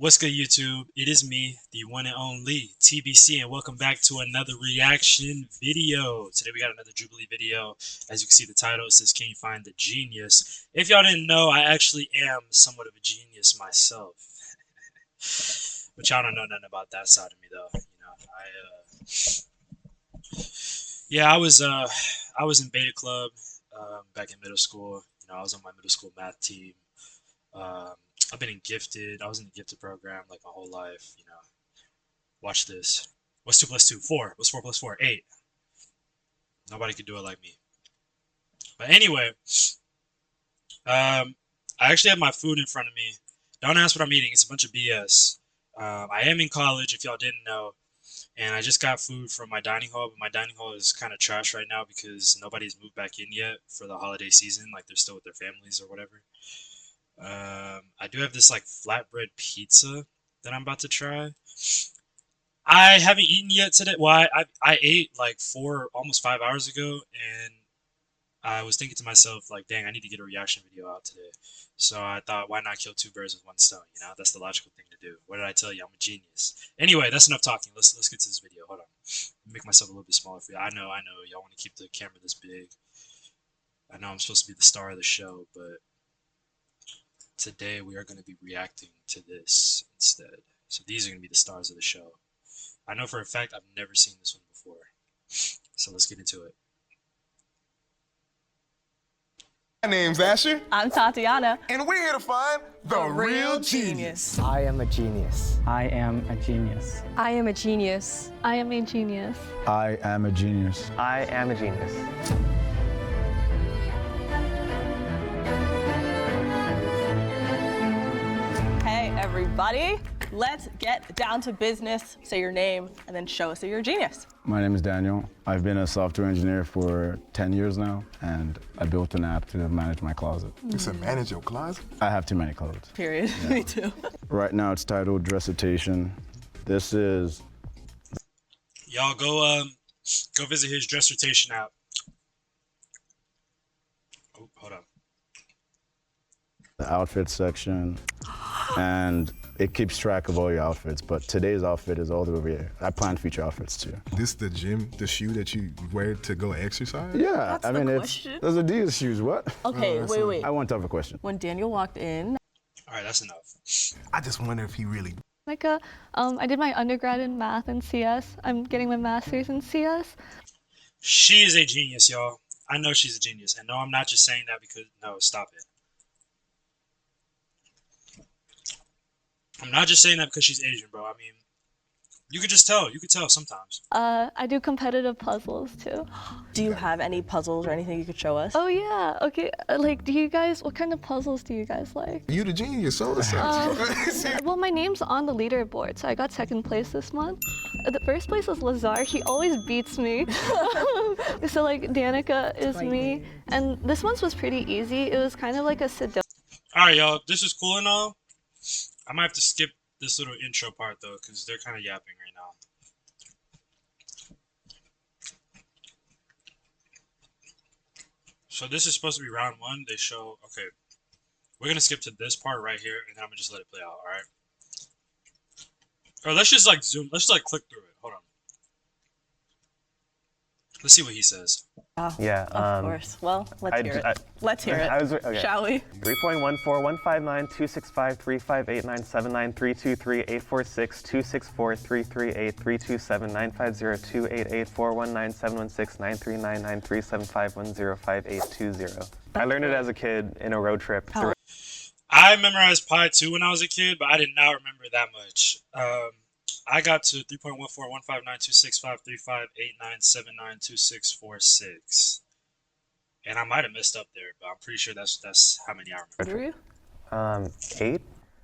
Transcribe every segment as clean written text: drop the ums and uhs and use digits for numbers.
What's good, YouTube? It is me, the one and only TBC, and welcome back to another reaction video. Today we got another Jubilee video. As you can see, the title, it says, "Can you find the genius?" If y'all didn't know, I actually am somewhat of a genius myself. But y'all don't know nothing about that side of me, though. I was in Beta Club back in middle school. I was on my middle school math team. I've been in gifted. I was in the gifted program like my whole life. Watch this. What's 2 plus 2? 4. What's 4 plus 4? 8. Nobody could do it like me. But anyway, I actually have my food in front of me. Don't ask what I'm eating. It's a bunch of BS. I am in college, if y'all didn't know, and I just got food from my dining hall, but my dining hall is kind of trash right now because nobody's moved back in yet for the holiday season. Like, they're still with their families or whatever. I do have this like flatbread pizza that I'm about to try. I haven't eaten yet today. Well, I ate like almost 5 hours ago, and I was thinking to myself, like, dang, I need to get a reaction video out today. So I thought, why not kill 2 birds with 1 stone? That's the logical thing to do. What did I tell you? I'm a genius. Anyway, that's enough talking. Let's get to this video. Hold on. Make myself a little bit smaller for you. I know. Y'all want to keep the camera this big. I know I'm supposed to be the star of the show, but today we are going to be reacting to this instead. So these are going to be the stars of the show. I know for a fact I've never seen this one before. So let's get into it. My name's Asher. I'm Tatiana. And we're here to find the real genius. I am a genius. I am a genius. I am a genius. I am a genius. I am a genius. I am a genius. Hey, everybody. Let's get down to business. Say your name and then show us that you're a genius. My name is Daniel. I've been a software engineer for 10 years now, and I built an app to manage my closet. You said manage your closet? I have too many clothes. Period. Yeah. Me too. Right now it's titled Dressitation. This is... Y'all go visit his Dressitation app. Oh, hold up. The outfit section, and it keeps track of all your outfits, but today's outfit is all the way over here. I plan future outfits too. This the shoe that you wear to go exercise? Yeah, That's the question? those are Adidas shoes, what? Okay, wait. I want to have a question. When Daniel walked in. All right, that's enough. I just wonder if he really... I did my undergrad in math and CS. I'm getting my master's in CS. She is a genius, y'all. I know she's a genius. And no, I'm not just saying that because... No, stop it. I'm not just saying that because she's Asian, bro. I mean, you could just tell. You could tell sometimes. I do competitive puzzles too. Do you have any puzzles or anything you could show us? Oh yeah, okay. What kind of puzzles do you guys like? You the genius, so Well, my name's on the leaderboard, so I got 2nd place this month. The 1st place is Lazar. He always beats me. So like Danica is me, and this one's was pretty easy. It was kind of like a Sudoku. All right, y'all. This is cool and all. I might have to skip this little intro part though, because they're kind of yapping right now. So this is supposed to be round 1. They show, okay, we're gonna skip to this part right here, and then I'm gonna just let it play out. All right. Or let's just like zoom. Let's just like click through it. Hold on. Let's see what he says. Oh, Yeah. Of course. Well, let's hear it. Let's hear it. Okay. Shall we? 3.141592653589793238462795028841971693993751058020. I learned it as a kid in a road trip. Oh. I memorized pi 2 when I was a kid, but I did not remember that much. I got to 3.1415926535897926646. And I might have messed up there, but I'm pretty sure that's how many I remember. 8.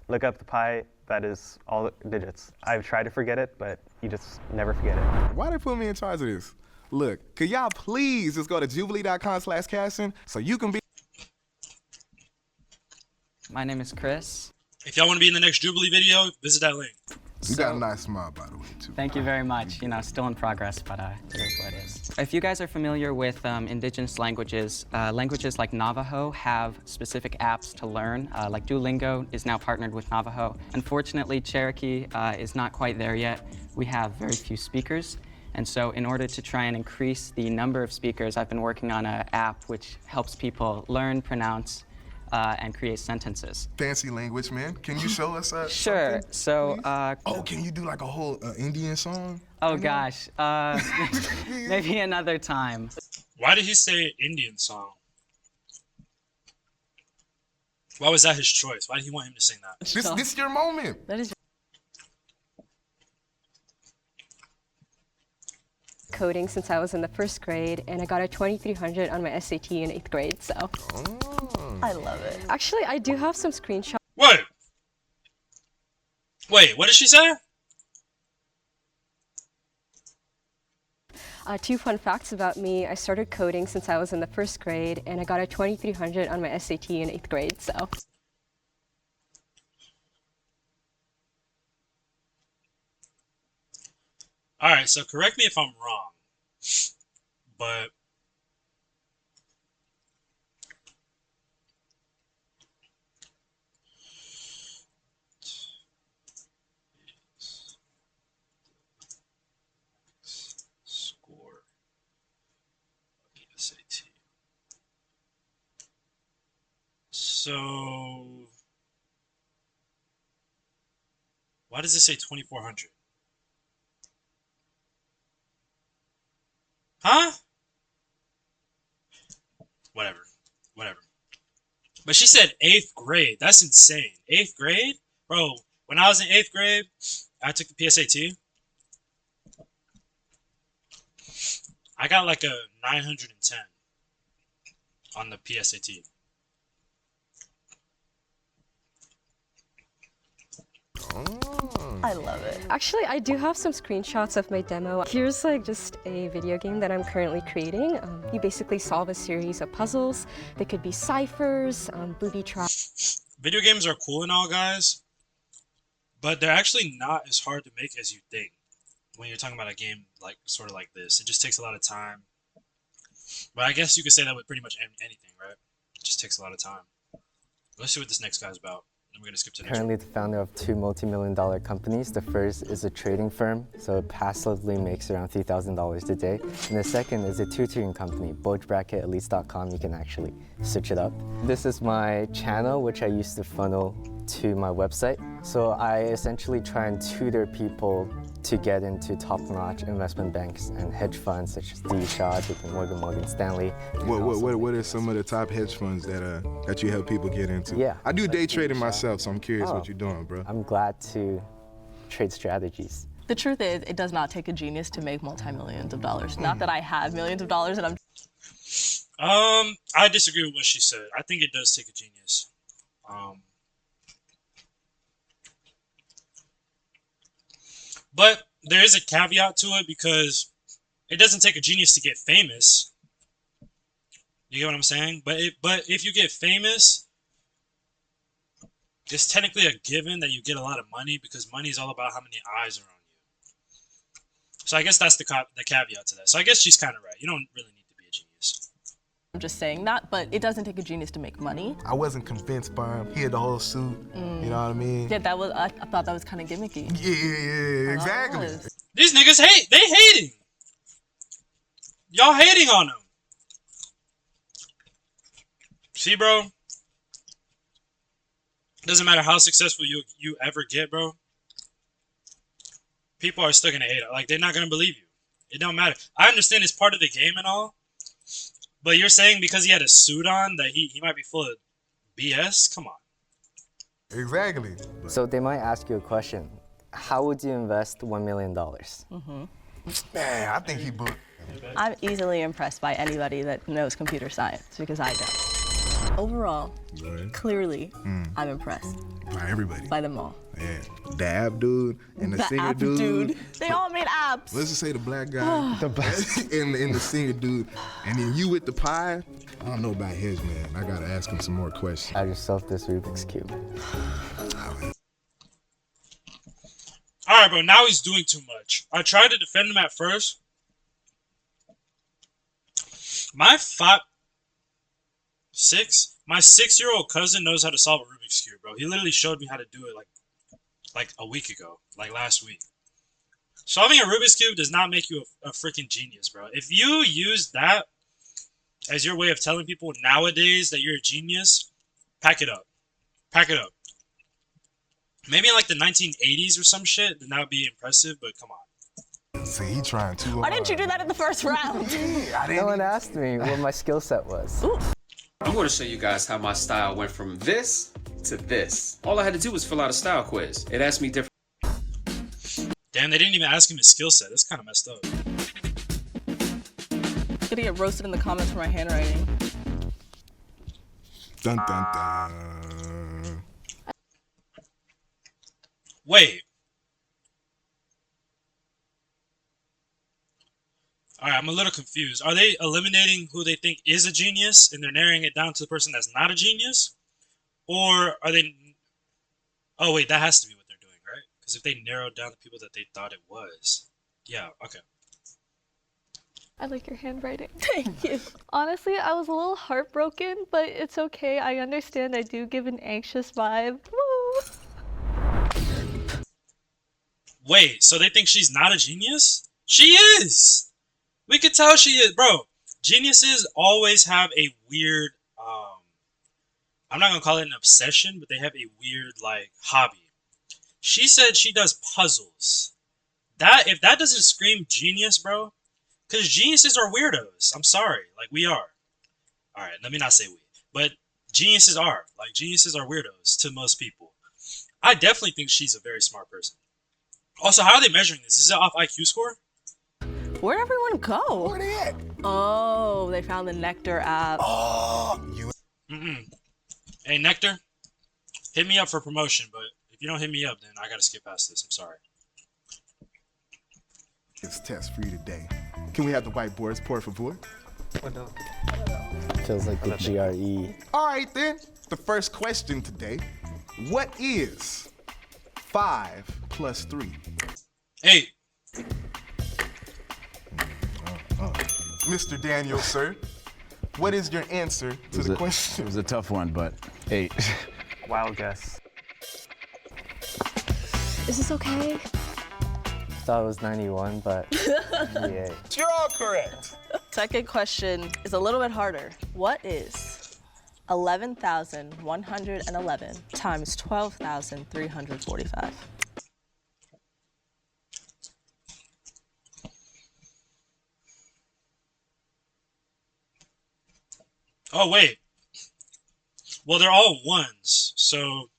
Look up the pi. That is all the digits. I've tried to forget it, but you just never forget it. Why they put me in charge of this? Look, could y'all please just go to jubilee.com/casting so you can be... My name is Chris. If y'all want to be in the next Jubilee video, visit that link. You got a nice smile, by the way, too. Thank you very much. Still in progress, but it is what it is. If you guys are familiar with indigenous languages, languages like Navajo have specific apps to learn. Like Duolingo is now partnered with Navajo. Unfortunately, Cherokee is not quite there yet. We have very few speakers. And so in order to try and increase the number of speakers, I've been working on an app which helps people learn, pronounce, and create sentences. Fancy language, man. Can you show us Sure. something, So. oh, can you do like a whole Indian song? Oh gosh. Maybe another time. Why did he say Indian song? Why was that his choice? Why did he want him to sing that? This is your moment. That is coding since I was in the 1st grade, and I got a 2300 on my SAT in 8th grade, so. I love it. Actually, I do have some screenshots. What? Wait, what did she say? 2 fun facts about me. I started coding since I was in the 1st grade, and I got a 2300 on my SAT in 8th grade, so. Alright, so correct me if I'm wrong, but score SAT. So why does it say 2400? Huh? Whatever. But she said 8th grade. That's insane. 8th grade? Bro, when I was in 8th grade, I took the PSAT. I got like a 910 on the PSAT. I love it. Actually, I do have some screenshots of my demo. Here's like just a video game that I'm currently creating. You basically solve a series of puzzles. They could be ciphers, booby traps. Video games are cool and all, guys, but they're actually not as hard to make as you think when you're talking about a game like sort of like this. It just takes a lot of time. But I guess you could say that with pretty much anything, right? It just takes a lot of time. Let's see what this next guy's about. We're going to skip to the next Currently the founder of 2 multi-million-dollar companies. The first is a trading firm, so it passively makes around $3,000 a day. And the second is a tutoring company, bulgebracketelites.com. You can actually search it up. This is my channel, which I used to funnel to my website. So I essentially try and tutor people to get into top-notch investment banks and hedge funds such as D. Shaw, JP Morgan, Morgan Stanley. What are some of the top hedge funds that you help people get into? Yeah. I do day trading myself, so I'm curious what you're doing, bro. I'm glad to trade strategies. The truth is, it does not take a genius to make multi-millions of dollars. Not that I have millions of dollars and I'm... I disagree with what she said. I think it does take a genius. But there is a caveat to it because it doesn't take a genius to get famous. You get what I'm saying? But if you get famous, it's technically a given that you get a lot of money because money is all about how many eyes are on you. So I guess that's the caveat to that. So I guess she's kind of right. You don't really need to be a genius. I'm just saying that, but it doesn't take a genius to make money. I wasn't convinced by him. He had the whole suit. You know what I mean? Yeah, I thought that was kind of gimmicky. Yeah, exactly. These niggas hate. They hating. Y'all hating on them. See, bro? Doesn't matter how successful you ever get, bro. People are still gonna hate it. Like, they're not gonna believe you. It don't matter. I understand it's part of the game and all, but you're saying because he had a suit on that he might be full of BS? Come on. Exactly. So they might ask you a question. How would you invest $1 million? Man, I think he booked. I'm easily impressed by anybody that knows computer science because I don't. Overall, clearly, I'm impressed. By everybody. By them all. Yeah. The app dude and the singer app dude. They all made apps. Let's just say the black guy and the singer dude. And then you with the pie. I don't know about his, man. I gotta ask him some more questions. Add yourself this Rubik's Cube. Alright, bro, now he's doing too much. I tried to defend him at first, My 6-year-old cousin knows how to solve a Rubik's Cube, bro. He literally showed me how to do it like a week ago, like last week. Solving a Rubik's Cube does not make you a freaking genius, bro. If you use that as your way of telling people nowadays that you're a genius, pack it up. Pack it up. Maybe in like the 1980s or some shit, then that would be impressive, but come on. See, he trying too hard. Why didn't you do that in the first round? No one asked me what my skill set was. I'm going to show you guys how my style went from this to this. All I had to do was fill out a style quiz. It asked me different. Damn, they didn't even ask him his skill set. That's kind of messed up. I'm gonna get roasted in the comments for my handwriting. Dun dun dun. Wait. Alright, I'm a little confused. Are they eliminating who they think is a genius and they're narrowing it down to the person that's not a genius? Or are they... Oh, wait, that has to be what they're doing, right? Because if they narrowed down the people that they thought it was... Yeah, okay. I like your handwriting. Thank you. Honestly, I was a little heartbroken, but it's okay. I understand I do give an anxious vibe. Woo! Wait, so they think she's not a genius? She is! We could tell she is. Bro, geniuses always have a weird, I'm not going to call it an obsession, but they have a weird, like, hobby. She said she does puzzles. If that doesn't scream genius, bro, because geniuses are weirdos. I'm sorry. Like, we are. Alright, let me not say we. But geniuses are. Like, geniuses are weirdos to most people. I definitely think she's a very smart person. Also, how are they measuring this? Is it off IQ score? Where'd everyone go? Where they at? Oh, they found the Nectar app. Oh, you. Hey, Nectar, hit me up for promotion, but if you don't hit me up, then I gotta skip past this. I'm sorry. It's test for you today. Can we have the whiteboards, por favor? Feels like the GRE. All right, then. The first question today. What is 5 plus 3? 8. Mr. Daniel, sir, what is your answer to the question? It was a tough one, but 8. Wild guess. Is this okay? Thought it was 91, but yeah. You're all correct. Second question is a little bit harder. What is 11,111 times 12,345? Oh, wait. Well, they're all ones, so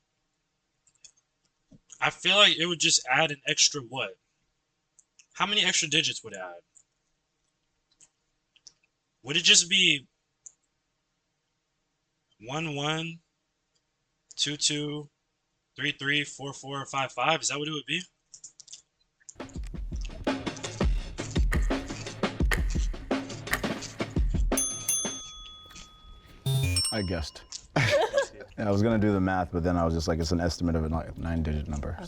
I feel like it would just add an extra what? How many extra digits would it add? Would it just be 1 1 2 2 3 3 4 4 5 5? Is that what it would be? I guessed. I was gonna do the math, but then I was just like, it's an estimate of a 9-digit number.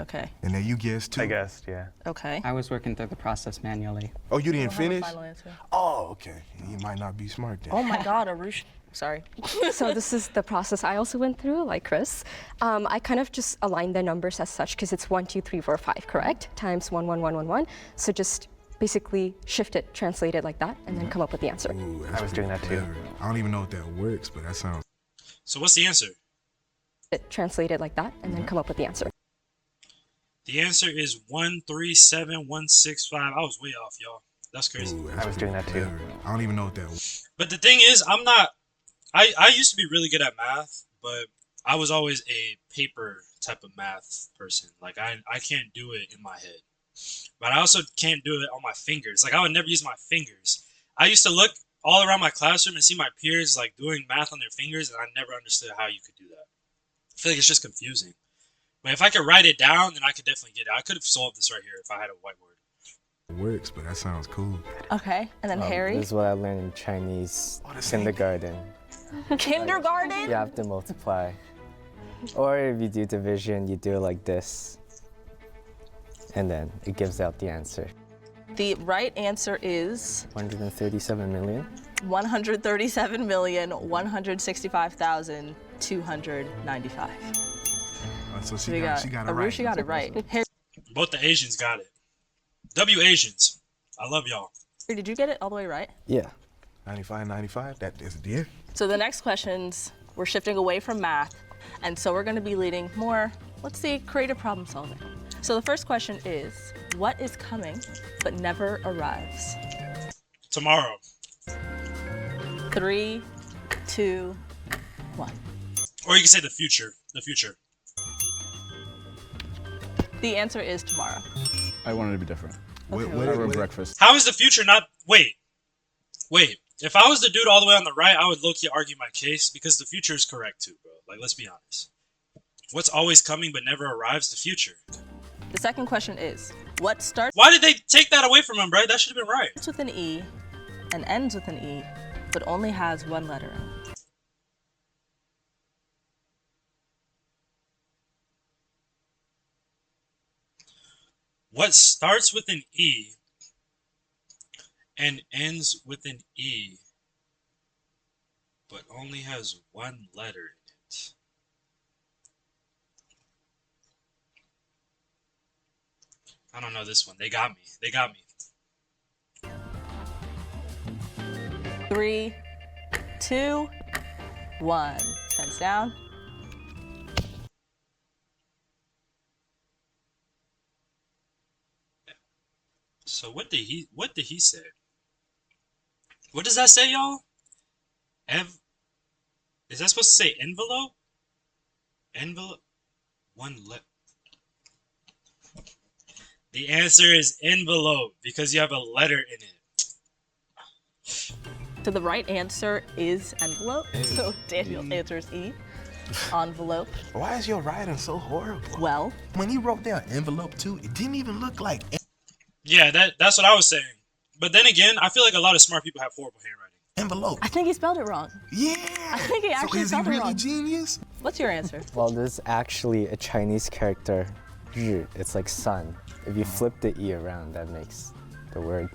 Okay. And then you guessed too. I guessed, yeah. Okay. I was working through the process manually. Oh, you didn't finish? Final answer. Oh, okay. You might not be smart then. Oh my God, Arush. Sorry. So this is the process I also went through, like Chris. I kind of just aligned the numbers as such because it's 1, 2, 3, 4, 5, correct? Times 1, 1, 1, 1, 1. So just basically shift it, translate it like that, and then come up with the answer. Ooh, I was doing that too. I don't even know if that works, but that sounds. So what's the answer? Translate it like that, and then come up with the answer. The answer is 137165. I was way off, y'all. That's crazy. Ooh, I was doing that too. I don't even know if that works. But the thing is, I'm not. I used to be really good at math, but I was always a paper type of math person. Like I can't do it in my head. But I also can't do it on my fingers. Like I would never use my fingers. I used to look all around my classroom and see my peers like doing math on their fingers, and I never understood how you could do that. I feel like it's just confusing. But if I could write it down, then I could definitely get it. I could have solved this right here if I had a whiteboard. It works, but that sounds cool. Okay, and then Harry. This is what I learned in Chinese kindergarten. Kindergarten? You have to multiply. Or if you do division, you do it like this. And then it gives out the answer. The right answer is 137 million. 137,165,295. So So we got she got it Arush, right. she got it right. Harry, Both the Asians got it. W Asians. I love y'all. did you get it all the way right? Yeah. 95, that is dear. So the next questions, we're shifting away from math, and so we're going to be leading more, let's see, creative problem solving. So the first question is, what is coming but never arrives? Tomorrow. 3, 2, 1. Or you can say the future. The future. The answer is tomorrow. I wanted to be different. What, Okay, what, well, Over what- breakfast. How is the future not? Wait. If I was the dude all the way on the right, I would low-key argue my case because the future is correct too, bro. Like, let's be honest. What's always coming but never arrives? The future. The second question is, what starts Why did they take that away from him, bro? That should have been right. with an E and ends with an E, but only has one letter in it? What starts with an E and ends with an E, but only has one letter in it? I don't know this one. They got me. They got me. 3, 2, 1. Pens down. So what did he say? What does that say, y'all? Is that supposed to say envelope? Envelope? The answer is envelope because you have a letter in it. So the right answer is envelope. So Daniel answers E. Envelope. Why is your writing so horrible? Well, When you wrote down envelope too, it didn't even look like. Yeah, that's what I was saying. But then again, I feel like a lot of smart people have horrible handwriting. Envelope. I think he spelled it wrong. Yeah. I think he actually so is he spelled it really wrong. genius? What's your answer? Well, there's actually a Chinese character, 日. It's like sun. If you flip the E around, that makes the word.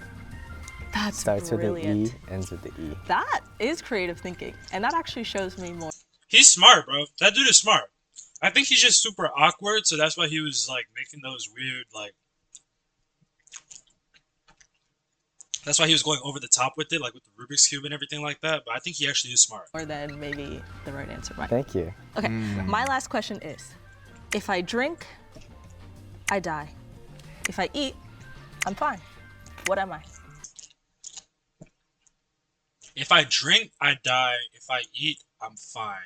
That's Starts brilliant. with an E, ends with the E. That is creative thinking, and that actually shows me more. He's smart, bro. That dude is smart. I think he's just super awkward, so that's why he was like making those weird like. That's why he was going over the top with it, like with the Rubik's Cube and everything like that. But I think he actually is smart. More than maybe the right answer might. Thank you. Okay, my last question is, if I drink, I die. If I eat, I'm fine. What am I? If I drink, I die. If I eat, I'm fine.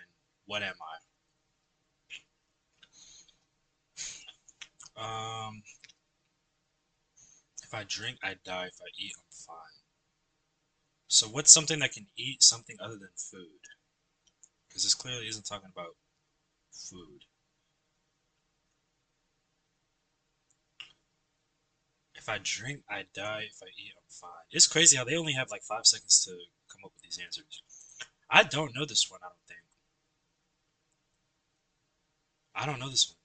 What am I? If I drink, I die. If I eat, I'm fine. So what's something that can eat something other than food? Because this clearly isn't talking about food. If I drink, I die. If I eat, I'm fine. It's crazy how they only have like 5 seconds to come up with these answers. I don't know this one, I don't think. I don't know this one.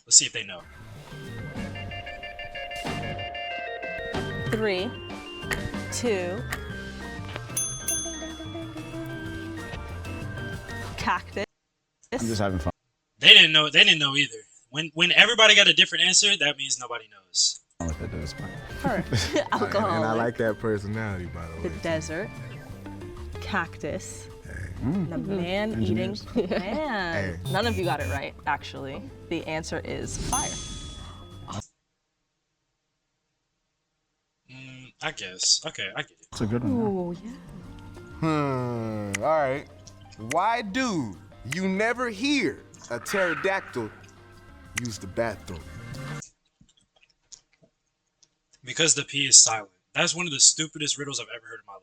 Let's see if they know. 3, 2. Cactus. I'm just having fun They didn't know. They didn't know either. When everybody got a different answer, that means nobody knows. with it. It's fine. Alcohol. And I like that personality, by the way. The desert. Cactus. The man-eating man. None of you got it right, actually. The answer is fire. I guess. Okay, I get it. It's a good one. Oh, yeah. All right. Why do you never hear a pterodactyl use the bathroom? Because the P is silent. That's one of the stupidest riddles I've ever heard in my life.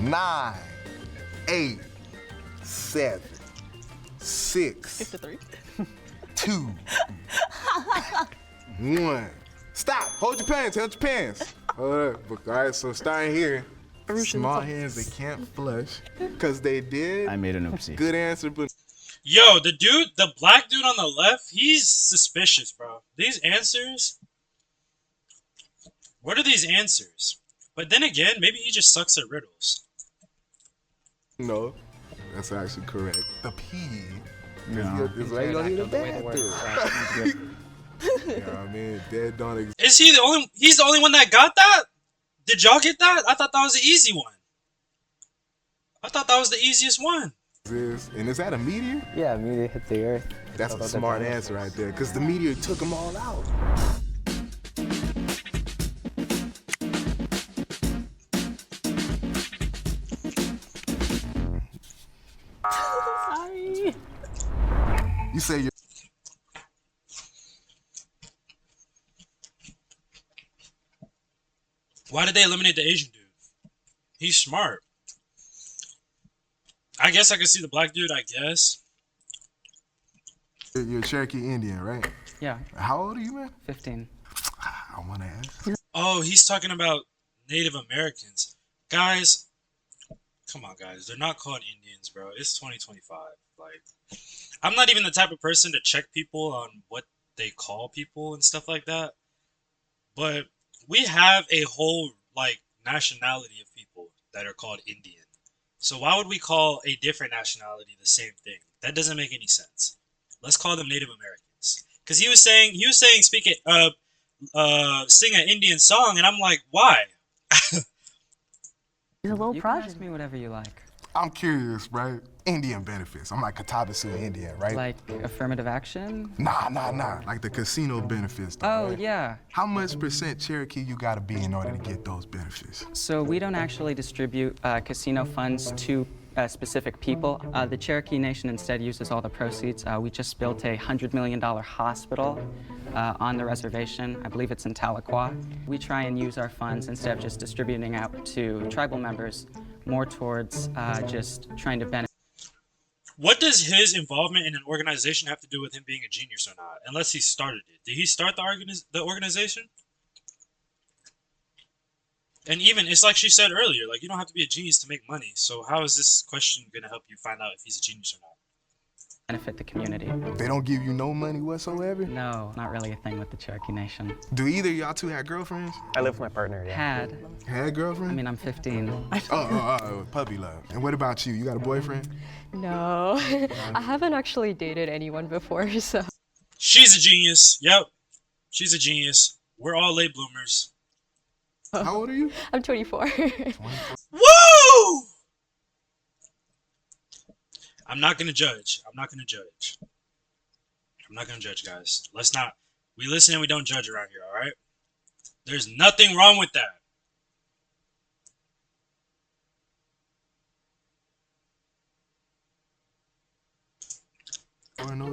9, 8, 7, 6, 53. 2, 1. Stop. Hold your pants. Hold your pants. All right, so starting here. Small hands, they can't flush. Because they did. I made an oopsie. Good answer, but. Yo, the black dude on the left, he's suspicious, bro. These answers, what are these answers? But then again, maybe he just sucks at riddles. No, that's actually correct. The P. No. This lady don't need a bathroom. Yeah, I mean, dead don't exist. Is he the only? He's the only one that got that? Did y'all get that? I thought that was the easy one. I thought that was the easiest one. And is that a meteor? Yeah, meteor hit the Earth. That's a smart answer right there, because the meteor took them all out. Sorry. You say you're. Why did they eliminate the Asian dude? He's smart. I guess I could see the black dude, I guess. You're a Cherokee Indian, right? Yeah. How old are you, man? 15. I want to ask. Oh, he's talking about Native Americans. Guys, come on, guys. They're not called Indians, bro. It's 2025. Like, I'm not even the type of person to check people on what they call people and stuff like that. But we have a whole, like, nationality of people that are called Indian. So why would we call a different nationality the same thing? That doesn't make any sense. Let's call them Native Americans. Because he was saying, speak it, sing an Indian song, and I'm like, why? He's a little You can prodigy. ask me whatever you like. I'm curious, right? Indian benefits. I'm like Katabasu Indian, right? Like affirmative action? Nah. Like the casino benefits. Though, Oh, right? yeah. How much % Cherokee you gotta be in order to get those benefits? So we don't actually distribute casino funds to specific people. The Cherokee Nation instead uses all the proceeds. We just built a $100 million hospital on the reservation. I believe it's in Tahlequah. We try and use our funds instead of just distributing out to tribal members more towards just trying to benefit. What does his involvement in an organization have to do with him being a genius or not? Unless he started it. Did he start the organization? And even, it's like she said earlier, like, you don't have to be a genius to make money. So how is this question going to help you find out if he's a genius or not? Benefit the community. They don't give you no money whatsoever? No, not really a thing with the Cherokee Nation. Do either of y'all two have girlfriends? I live with my partner, yeah. Had girlfriend? I mean, I'm 15. Puppy love. And what about you? You got a boyfriend? No, I haven't actually dated anyone before, so. She's a genius. Yep. She's a genius. We're all late bloomers. How old are you? I'm 24. Woo! I'm not going to judge. I'm not going to judge. I'm not going to judge, guys. Let's not. We listen and we don't judge around here, all right? There's nothing wrong with that.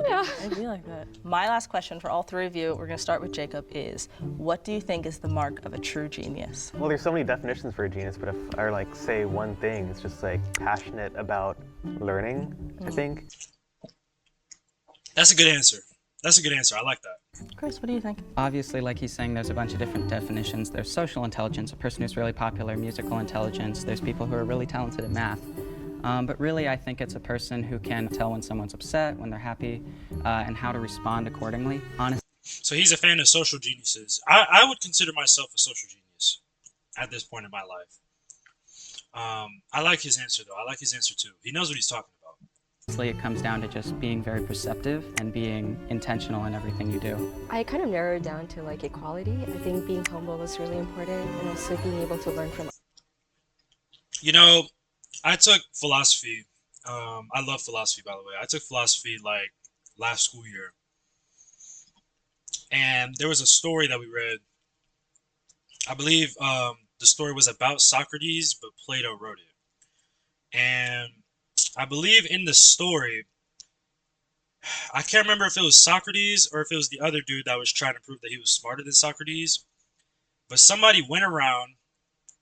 Yeah. It'd be like that. My last question for all three of you, we're going to start with Jacob, is what do you think is the mark of a true genius? Well, there's so many definitions for a genius, but if I like say one thing, it's just like passionate about learning, I think. That's a good answer. That's a good answer. I like that. Chris, what do you think? Obviously, like he's saying, there's a bunch of different definitions. There's social intelligence, a person who's really popular, musical intelligence. There's people who are really talented at math. But really, I think it's a person who can tell when someone's upset, when they're happy, and how to respond accordingly. Honestly. So he's a fan of social geniuses. I would consider myself a social genius at this point in my life. I like his answer, though. I like his answer, too. He knows what he's talking about. Honestly, it comes down to just being very perceptive and being intentional in everything you do. I kind of narrowed down to like equality. I think being humble is really important, and also being able to learn from. You know, I took philosophy. I love philosophy, by the way. I took philosophy like last school year. And there was a story that we read. I believe the story was about Socrates, but Plato wrote it. And I believe in the story, I can't remember if it was Socrates or if it was the other dude that was trying to prove that he was smarter than Socrates. But somebody went around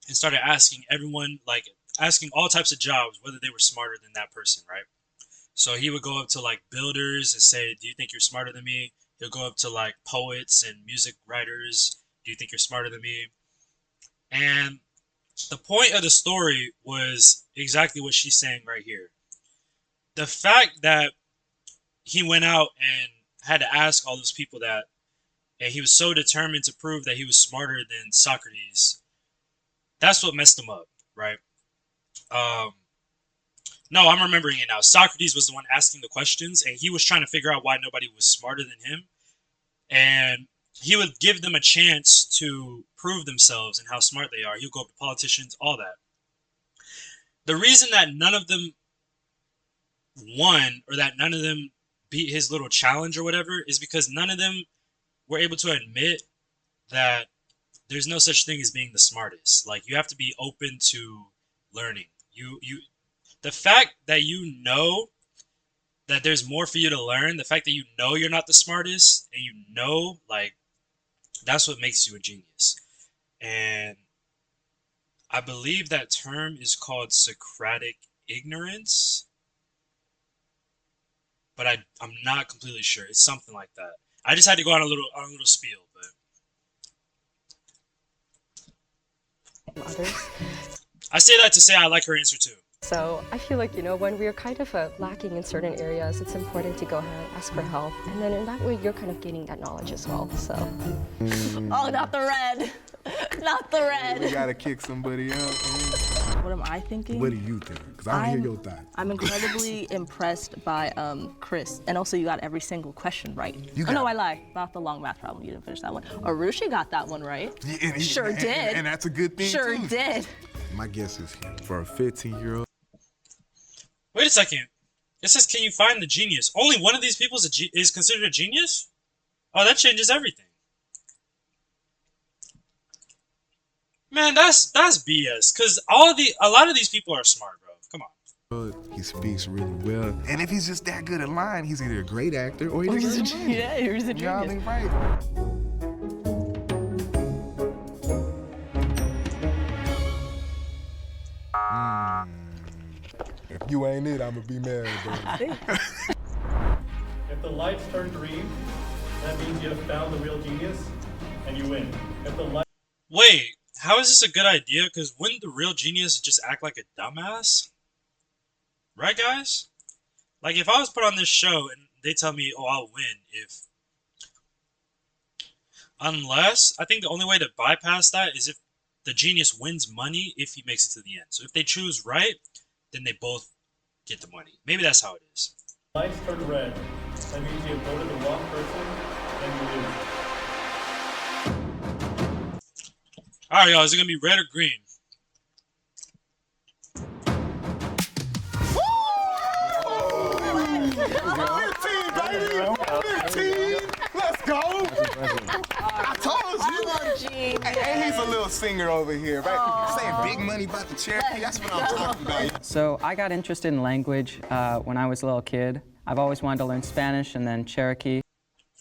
and started asking everyone, like, asking all types of jobs whether they were smarter than that person, right? So he would go up to like builders and say, do you think you're smarter than me? He'll go up to like poets and music writers. Do you think you're smarter than me? And the point of the story was exactly what she's saying right here. The fact that he went out and had to ask all those people that, and he was so determined to prove that he was smarter than Socrates. That's what messed him up, right? No, I'm remembering it now. Socrates was the one asking the questions, and he was trying to figure out why nobody was smarter than him. And he would give them a chance to prove themselves and how smart they are. He would go up to politicians, all that. The reason that none of them won, or that none of them beat his little challenge or whatever, is because none of them were able to admit that there's no such thing as being the smartest. Like, you have to be open to learning. The fact that you know that there's more for you to learn, the fact that you know you're not the smartest, and you know, like, that's what makes you a genius. And I believe that term is called Socratic ignorance, but I'm not completely sure. It's something like that. I just had to go on a little spiel, but Others. I say that to say I like her answer too. So I feel like, when we're kind of lacking in certain areas, it's important to go ahead and ask for help. And then in that way, you're kind of gaining that knowledge as well, so. Oh, not the red. Not the red. We gotta kick somebody out. What am I thinking? What do you think? Because I don't hear your thought. I'm incredibly impressed by Chris. And also, you got every single question right. No, I lied. Not the long math problem. You didn't finish that one. Arushi got that one right. Yeah, Sure did. And that's a good thing, Sure too. did. My guess is for a 15-year-old. Wait a second. It says, can you find the genius? Only one of these people is considered a genius? Oh, that changes everything. Man, that's BS. Because a lot of these people are smart, bro. Come on. He speaks really well. And if he's just that good at lying, he's either a great actor or he's a genius. Yeah, he's a genius. Y'all ain't right. If you ain't it, I'ma be mad, bro. If the lights turn green, that means you have found the real genius, and you win. If the light Wait, how is this a good idea? Because wouldn't the real genius just act like a dumbass? Right, guys? Like, if I was put on this show and they tell me, oh, I'll win if... Unless, I think the only way to bypass that is if the genius wins money if he makes it to the end. So if they choose right, then they both get the money. Maybe that's how it is. lights turn red, that means you have voted the wrong person, and you lose. Alright, y'all, is it going to be red or green? Let's go! I told you! And he's a little singer over here, right? Saying big money about the Cherokee, that's what I'm talking about. So I got interested in language when I was a little kid. I've always wanted to learn Spanish and then Cherokee.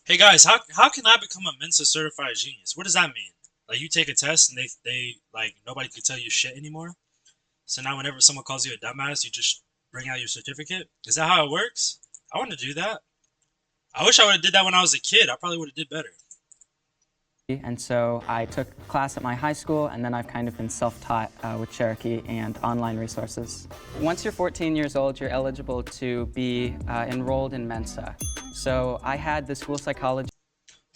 Hey guys, how can I become a Mensa certified genius? What does that mean? Like, you take a test and they like, nobody can tell you shit anymore? So now whenever someone calls you a dumbass, you just bring out your certificate? Is that how it works? I want to do that. I wish I would have did that when I was a kid. I probably would have did better. And so I took a class at my high school, and then I've kind of been self-taught with Cherokee and online resources. Once you're 14 years old, you're eligible to be enrolled in Mensa. So I had the school psychology.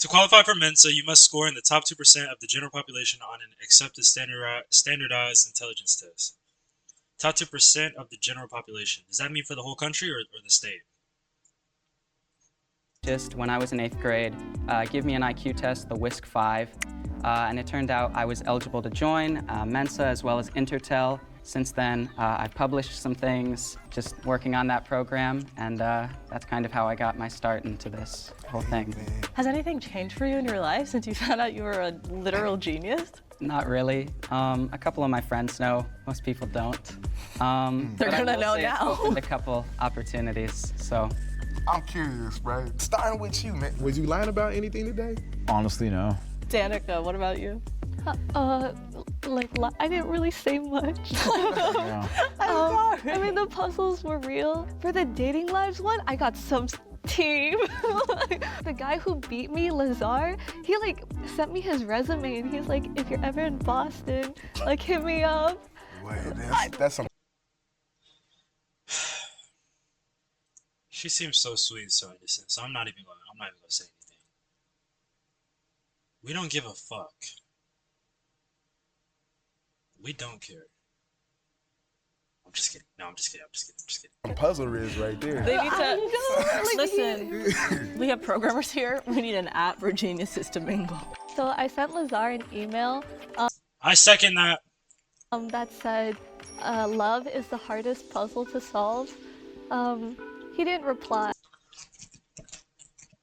To qualify for Mensa, you must score in the top 2% of the general population on an accepted standardized intelligence test. Top 2% of the general population. Does that mean for the whole country or the state? Just when I was in 8th grade, give me an IQ test, the WISC-5, and it turned out I was eligible to join Mensa as well as Intertel. Since then, I've published some things, just working on that program, and that's kind of how I got my start into this whole thing. Has anything changed for you in your life since you found out you were a literal genius? Not really. A couple of my friends know. Most people don't. They're gonna know now. Opened a couple opportunities, so. I'm curious, right? Starting with you, man. Was you lying about anything today? Honestly, no. Danica, what about you? I didn't really say much. I'm sorry. I mean, the puzzles were real. For the dating lives one, I got some team. The guy who beat me, Lazar, he sent me his resume and he's like, if you're ever in Boston, hit me up. Wait, that's some... She seems so sweet and so innocent, so I'm not even gonna say anything. We don't give a fuck. We don't care. I'm just kidding. No, I'm just kidding. I'm just kidding. I'm just kidding. Puzzle Riz right there. They need to listen. We have programmers here. We need an app for geniuses to mingle. So I sent Lazar an email I second that. that said, love is the hardest puzzle to solve. He didn't reply.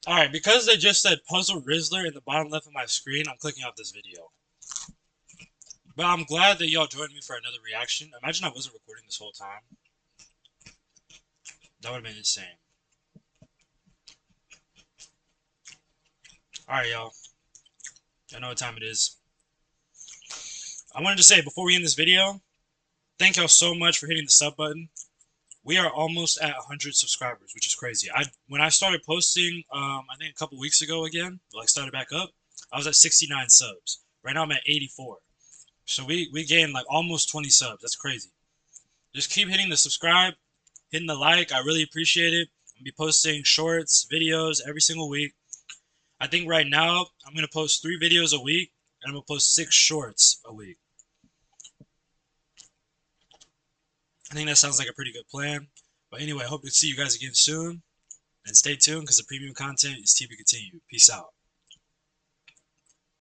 Alright, because they just said Puzzle Rizzler in the bottom left of my screen, I'm clicking off this video. But I'm glad that y'all joined me for another reaction. Imagine I wasn't recording this whole time. That would have been insane. Alright, y'all. I know what time it is. I wanted to say, before we end this video, thank y'all so much for hitting the sub button. We are almost at 100 subscribers, which is crazy. When I started posting, I think a couple weeks ago again, like started back up, I was at 69 subs. Right now I'm at 84. So we gained like almost 20 subs. That's crazy. Just keep hitting the subscribe, hitting the like. I really appreciate it. I'm going to be posting shorts, videos every single week. I think right now I'm going to post 3 videos a week, and I'm going to post 6 shorts a week. I think that sounds like a pretty good plan. But anyway, I hope to see you guys again soon. And stay tuned because the premium content is TBContinued. Peace out.